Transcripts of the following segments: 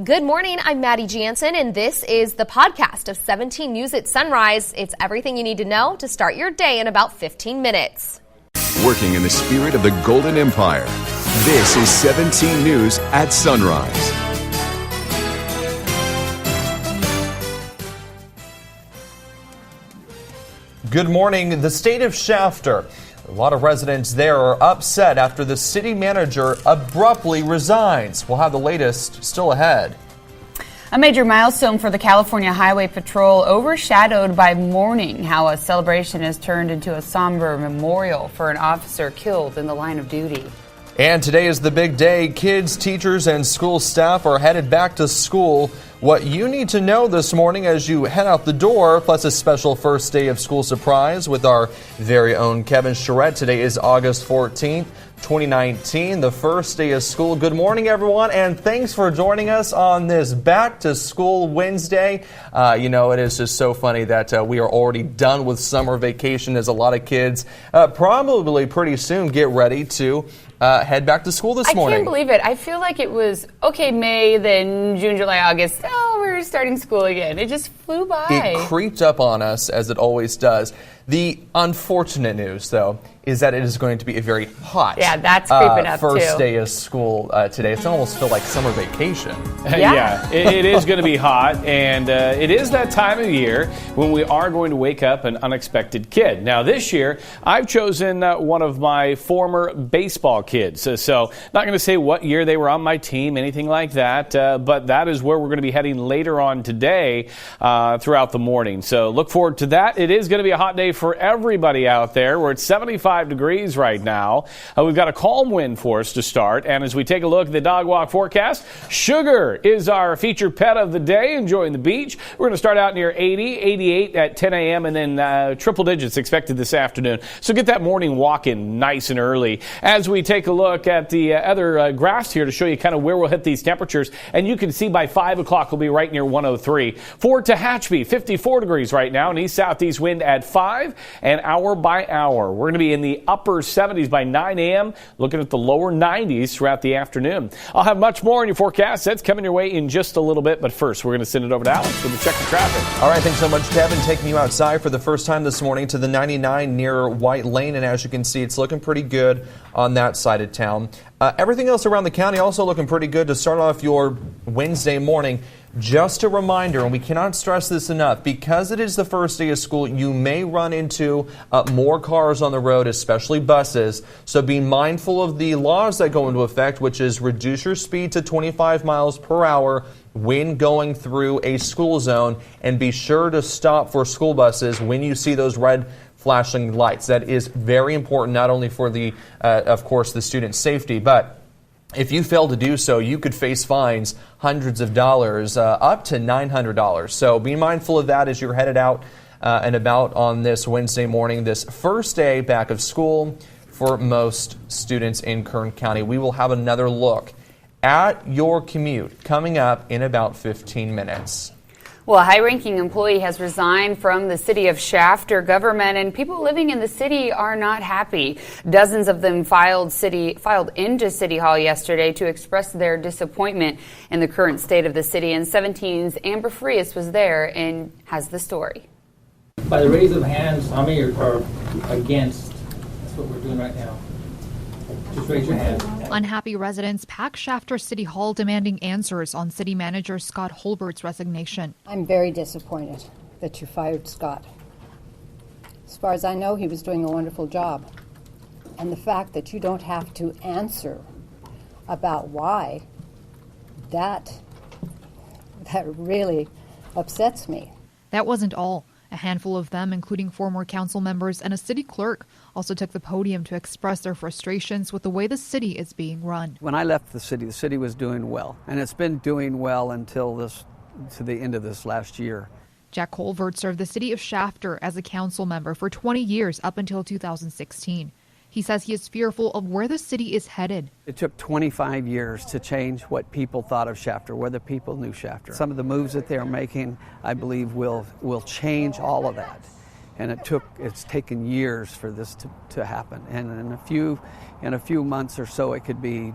Good morning, I'm Maddie Jansen, and this is the podcast of 17 News at Sunrise. It's everything you need to know to start your day in about 15 minutes. Working in the spirit of the Golden Empire, this is 17 News at Sunrise. Good morning. The state of Shafter. A lot of residents there are upset after the city manager abruptly resigns. We'll have the latest still ahead. A major milestone for the California Highway Patrol overshadowed by mourning, how a celebration has turned into a somber memorial for an officer killed in the line of duty. And today is the big day. Kids, teachers, and school staff are headed back to school. What you need to know this morning as you head out the door, plus a special first day of school surprise with our very own Kevin Charette. Today is August 14th, 2019, the first day of school. Good morning, everyone, and thanks for joining us on this Back to School Wednesday. It is just so funny that we are already done with summer vacation as a lot of kids probably pretty soon get ready to head back to school this morning. I can't believe it. I feel like it was, May, then June, July, August. Oh, we're starting school again. It just flew by. It creeped up on us, as it always does. The unfortunate news, though, is that it is going to be a very hot that's creeping up first too. Day of school today. It's almost feel like summer vacation. It is going to be hot, and it is that time of year when we are going to wake up an unexpected kid. Now, this year, I've chosen one of my former baseball kids. So not going to say what year they were on my team, anything like that, but that is where we're going to be heading later on today throughout the morning. So look forward to that. It is going to be a hot day for everybody out there. We're at 75 degrees right now. We've got a calm wind for us to start. And as we take a look at the dog walk forecast, Sugar is our featured pet of the day, enjoying the beach. We're going to start out near 80, 88 at 10 a.m. and then triple digits expected this afternoon. So get that morning walk in nice and early. As we take a look at the other graphs here to show you kind of where we'll hit these temperatures. And you can see by 5 o'clock we'll be right near 103. For Tehachapi, 54 degrees right now, and east-southeast wind at 5. And hour by hour, we're going to be in the upper 70s by 9 a.m., looking at the lower 90s throughout the afternoon. I'll have much more in your forecast. That's coming your way in just a little bit. But first, we're going to send it over to Alex with the check of traffic. All right, thanks so much, Kevin. Taking you outside for the first time this morning to the 99 near White Lane. And as you can see, it's looking pretty good on that side of town. Everything else around the county also looking pretty good to start off your Wednesday morning. Just a reminder, and we cannot stress this enough, because it is the first day of school, you may run into more cars on the road, especially buses. So be mindful of the laws that go into effect, which is reduce your speed to 25 miles per hour when going through a school zone, and be sure to stop for school buses when you see those red flashing lights. That is very important, not only for the, of course, the student safety, but if you fail to do so, you could face fines, hundreds of dollars, up to $900. So be mindful of that as you're headed out and about on this Wednesday morning, this first day back of school for most students in Kern County. We will have another look at your commute coming up in about 15 minutes. Well, a high-ranking employee has resigned from the city of Shafter government, and people living in the city are not happy. Dozens of them filed into City Hall yesterday to express their disappointment in the current state of the city. And 17's Amber Frias was there and has the story. By the raise of hands, how many are against? That's what we're doing right now. Just raise your hand. Unhappy residents pack Shafter City Hall demanding answers on City Manager Scott Holbert's resignation. I'm very disappointed that you fired Scott. As far as I know, he was doing a wonderful job. And the fact that you don't have to answer about why, that really upsets me. That wasn't all. A handful of them, including former council members and a city clerk, also took the podium to express their frustrations with the way the city is being run. When I left the city was doing well, and it's been doing well until to the end of this last year. Jack Colvert served the city of Shafter as a council member for 20 years up until 2016. He says he is fearful of where the city is headed. It took 25 years to change what people thought of Shafter, whether people knew Shafter. Some of the moves that they're making, I believe, will change all of that. And it's taken years for this to happen. And in a few months or so, it could be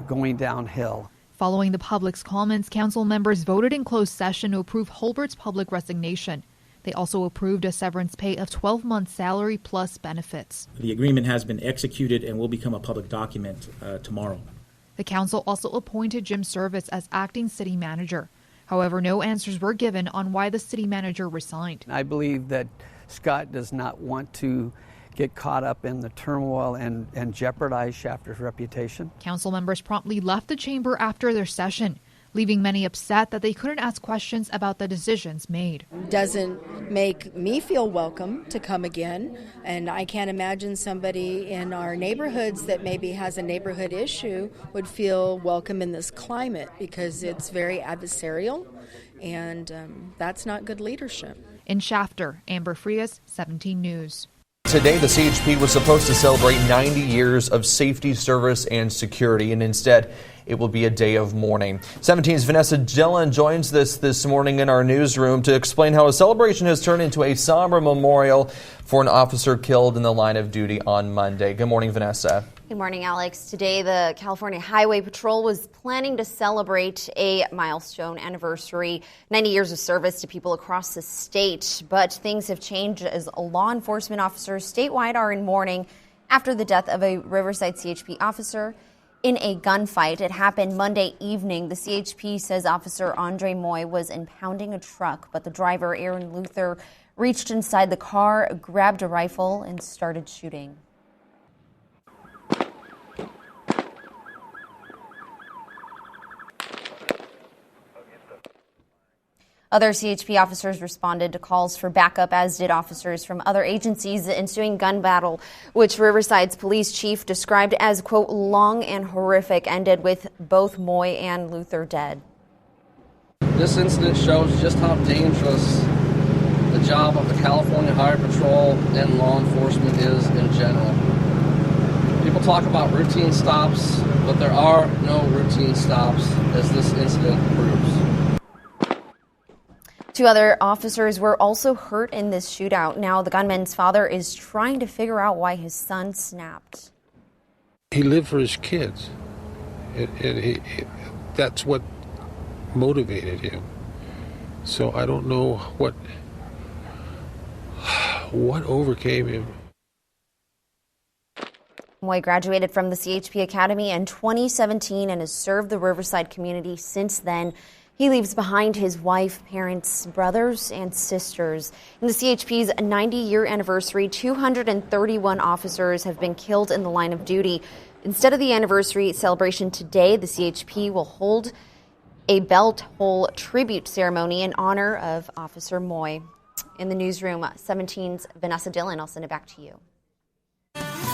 going downhill. Following the public's comments, council members voted in closed session to approve Holbert's public resignation. They also approved a severance pay of 12 months' salary plus benefits. The agreement has been executed and will become a public document tomorrow. The council also appointed Jim Service as acting city manager. However, no answers were given on why the city manager resigned. I believe that Scott does not want to get caught up in the turmoil and jeopardize Shafter's reputation. Council members promptly left the chamber after their session, leaving many upset that they couldn't ask questions about the decisions made. Doesn't make me feel welcome to come again, and I can't imagine somebody in our neighborhoods that maybe has a neighborhood issue would feel welcome in this climate, because it's very adversarial, and that's not good leadership. In Shafter, Amber Frias, 17 News. Today, the CHP was supposed to celebrate 90 years of safety, service, and security, and instead, it will be a day of mourning. 17's Vanessa Dillon joins this morning in our newsroom to explain how a celebration has turned into a somber memorial for an officer killed in the line of duty on Monday. Good morning, Vanessa. Good morning, Alex. Today, the California Highway Patrol was planning to celebrate a milestone anniversary, 90 years of service to people across the state. But things have changed as law enforcement officers statewide are in mourning after the death of a Riverside CHP officer in a gunfight. It happened Monday evening. The CHP says Officer Andre Moy was impounding a truck, but the driver, Aaron Luther, reached inside the car, grabbed a rifle, and started shooting. Other CHP officers responded to calls for backup, as did officers from other agencies. The ensuing gun battle, which Riverside's police chief described as, quote, long and horrific, ended with both Moy and Luther dead. This incident shows just how dangerous the job of the California Highway Patrol and law enforcement is in general. People talk about routine stops, but there are no routine stops, as this incident proves. 2 other officers were also hurt in this shootout. Now the gunman's father is trying to figure out why his son snapped. He lived for his kids, and that's what motivated him. So I don't know what overcame him. Moy graduated from the CHP Academy in 2017 and has served the Riverside community since then. He leaves behind his wife, parents, brothers, and sisters. In the CHP's 90-year anniversary, 231 officers have been killed in the line of duty. Instead of the anniversary celebration today, the CHP will hold a belt hole tribute ceremony in honor of Officer Moy. In the newsroom, 17's Vanessa Dillon. I'll send it back to you.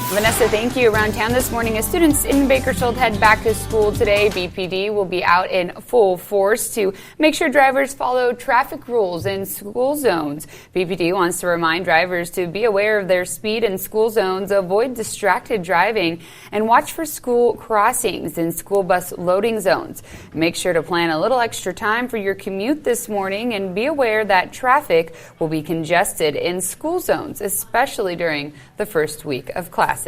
Vanessa, thank you. Around town this morning, as students in Bakersfield head back to school today, BPD will be out in full force to make sure drivers follow traffic rules in school zones. BPD wants to remind drivers to be aware of their speed in school zones, avoid distracted driving, and watch for school crossings in school bus loading zones. Make sure to plan a little extra time for your commute this morning and be aware that traffic will be congested in school zones, especially during the first week of classes.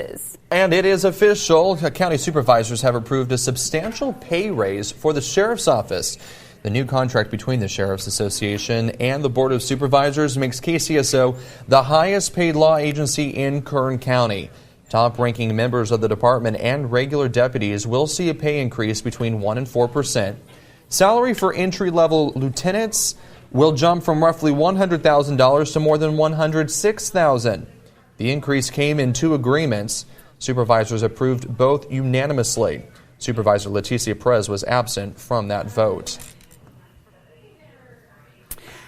And it is official. County supervisors have approved a substantial pay raise for the sheriff's office. The new contract between the Sheriff's Association and the Board of Supervisors makes KCSO the highest paid law agency in Kern County. Top-ranking members of the department and regular deputies will see a pay increase between 1% and 4%. Salary for entry-level lieutenants will jump from roughly $100,000 to more than $106,000. The increase came in 2 agreements. Supervisors approved both unanimously. Supervisor Leticia Perez was absent from that vote.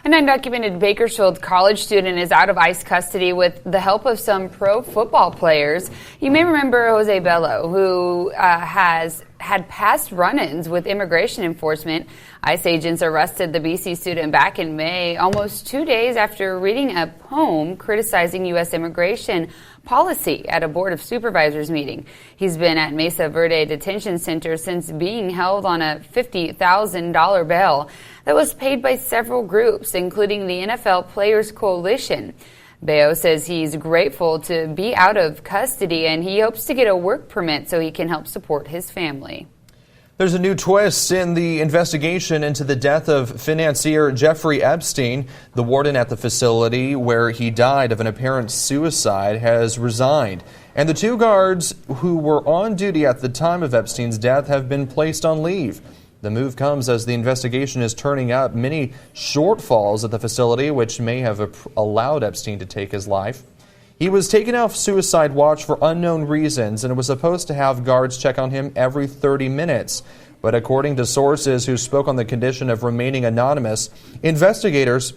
An undocumented Bakersfield college student is out of ICE custody with the help of some pro football players. You may remember Jose Bello, who has had past run-ins with immigration enforcement. ICE agents arrested the BC student back in May, almost 2 days after reading a poem criticizing U.S. immigration policy at a Board of Supervisors meeting. He's been at Mesa Verde Detention Center since being held on a $50,000 bail that was paid by several groups, including the NFL Players Coalition. Bello says he's grateful to be out of custody and he hopes to get a work permit so he can help support his family. There's a new twist in the investigation into the death of financier Jeffrey Epstein. The warden at the facility where he died of an apparent suicide has resigned. And the 2 guards who were on duty at the time of Epstein's death have been placed on leave. The move comes as the investigation is turning up many shortfalls at the facility, which may have allowed Epstein to take his life. He was taken off suicide watch for unknown reasons and was supposed to have guards check on him every 30 minutes. But according to sources who spoke on the condition of remaining anonymous, investigators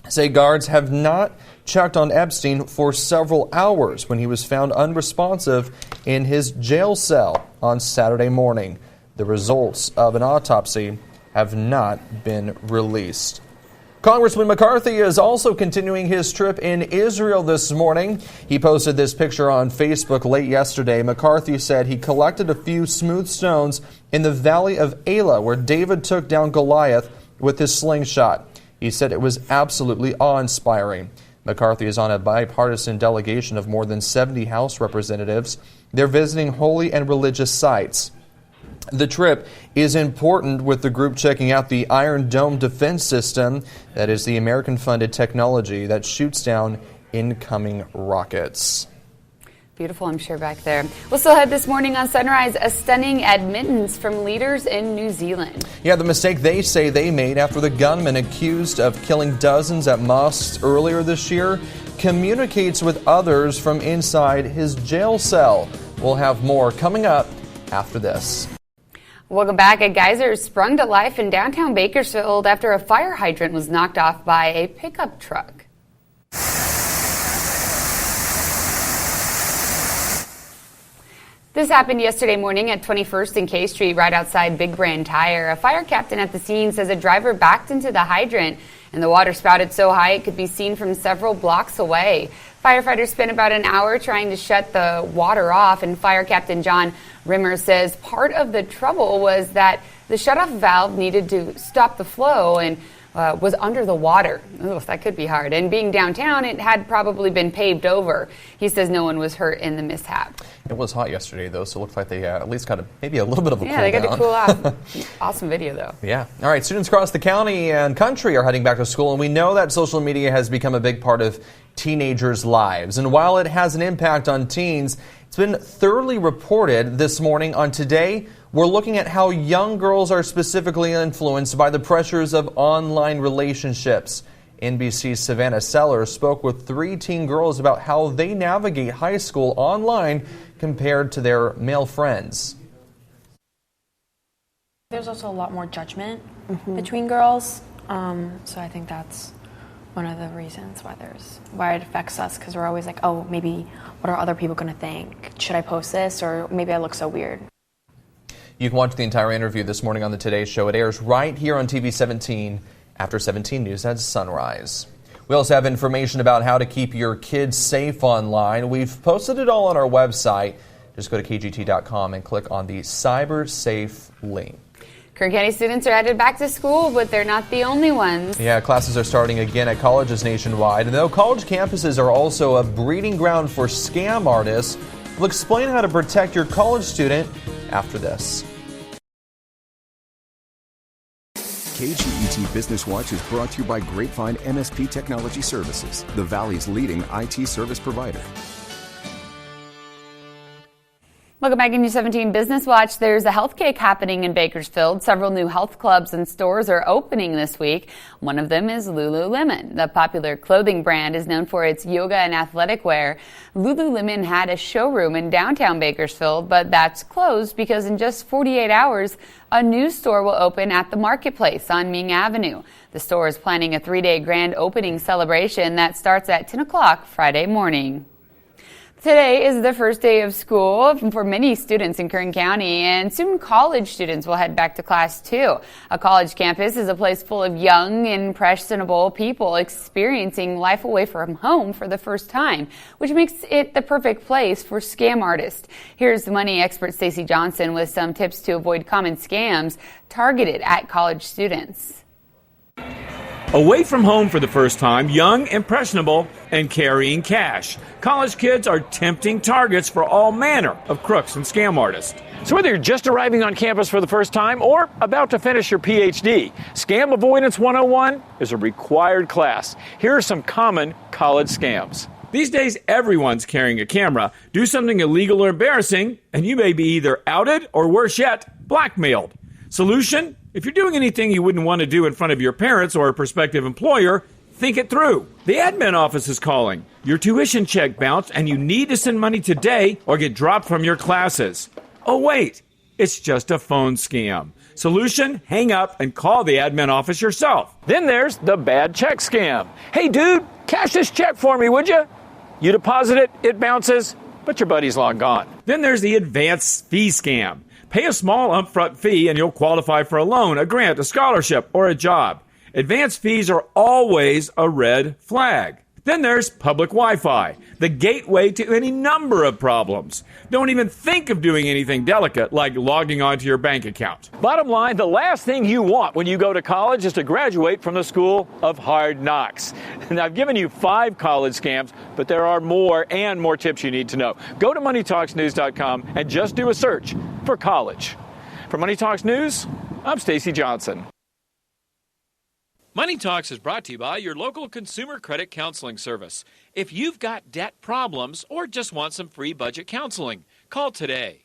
say guards have not checked on Epstein for several hours when he was found unresponsive in his jail cell on Saturday morning. The results of an autopsy have not been released. Congressman McCarthy is also continuing his trip in Israel this morning. He posted this picture on Facebook late yesterday. McCarthy said he collected a few smooth stones in the valley of Elah, where David took down Goliath with his slingshot. He said it was absolutely awe-inspiring. McCarthy is on a bipartisan delegation of more than 70 House representatives. They're visiting holy and religious sites. The trip is important with the group checking out the Iron Dome defense system. That is the American-funded technology that shoots down incoming rockets. Beautiful, I'm sure, back there. We'll still ahead this morning on Sunrise, a stunning admittance from leaders in New Zealand. Yeah, the mistake they say they made after the gunman accused of killing dozens at mosques earlier this year communicates with others from inside his jail cell. We'll have more coming up after this. Welcome back. A geyser sprung to life in downtown Bakersfield after a fire hydrant was knocked off by a pickup truck. This happened yesterday morning at 21st and K Street, right outside Big Brand Tire. A fire captain at the scene says a driver backed into the hydrant and the water spouted so high it could be seen from several blocks away. Firefighters spent about an hour trying to shut the water off, and Fire Captain John Rimmer says part of the trouble was that the shutoff valve needed to stop the flow and was under the water. Ugh, that could be hard. And being downtown, it had probably been paved over. He says no one was hurt in the mishap. It was hot yesterday, though, so it looked like they at least got maybe a little bit of a cool down. Yeah, they got to cool off. Awesome video, though. Yeah. All right, students across the county and country are heading back to school, and we know that social media has become a big part of teenagers' lives. And while it has an impact on teens, it's been thoroughly reported this morning on Today. We're looking at how young girls are specifically influenced by the pressures of online relationships. NBC's Savannah Sellers spoke with 3 teen girls about how they navigate high school online compared to their male friends. There's also a lot more judgment between girls, so I think that's one of the reasons why it affects us, because we're always like, oh, maybe what are other people going to think? Should I post this, or maybe I look so weird? You can watch the entire interview this morning on the Today Show. It airs right here on TV 17 after 17 News at sunrise. We also have information about how to keep your kids safe online. We've posted it all on our website. Just go to KGET.com and click on the Cyber Safe link. Kern County students are headed back to school, but they're not the only ones. Yeah, classes are starting again at colleges nationwide. And though college campuses are also a breeding ground for scam artists, we'll explain how to protect your college student after this. KGET Business Watch is brought to you by Grapevine MSP Technology Services, the Valley's leading IT service provider. Welcome back to News 17 Business Watch. There's a health kick happening in Bakersfield. Several new health clubs and stores are opening this week. One of them is Lululemon. The popular clothing brand is known for its yoga and athletic wear. Lululemon had a showroom in downtown Bakersfield, but that's closed because in just 48 hours, a new store will open at the Marketplace on Ming Avenue. The store is planning a 3-day grand opening celebration that starts at 10 o'clock Friday morning. Today is the first day of school for many students in Kern County, and soon college students will head back to class too. A college campus is a place full of young, impressionable people experiencing life away from home for the first time, which makes it the perfect place for scam artists. Here's money expert Stacey Johnson with some tips to avoid common scams targeted at college students. Away from home for the first time, young, impressionable, and carrying cash. College kids are tempting targets for all manner of crooks and scam artists. So whether you're just arriving on campus for the first time or about to finish your PhD, Scam Avoidance 101 is a required class. Here are some common college scams. These days, everyone's carrying a camera. Do something illegal or embarrassing, and you may be either outed or, worse yet, blackmailed. Solution? If you're doing anything you wouldn't want to do in front of your parents or a prospective employer, think it through. The admin office is calling. Your tuition check bounced and you need to send money today or get dropped from your classes. Oh, wait, it's just a phone scam. Solution? Hang up and call the admin office yourself. Then there's the bad check scam. Hey, dude, cash this check for me, would you? You deposit it, it bounces, but your buddy's long gone. Then there's the advance fee scam. Pay a small upfront fee and you'll qualify for a loan, a grant, a scholarship, or a job. Advance fees are always a red flag. Then there's public Wi-Fi, the gateway to any number of problems. Don't even think of doing anything delicate like logging onto your bank account. Bottom line, the last thing you want when you go to college is to graduate from the school of hard knocks. And I've given you 5 college scams, but there are more and more tips you need to know. Go to MoneyTalksNews.com and just do a search for college. For Money Talks News, I'm Stacey Johnson. Money Talks is brought to you by your local consumer credit counseling service. If you've got debt problems or just want some free budget counseling, call today.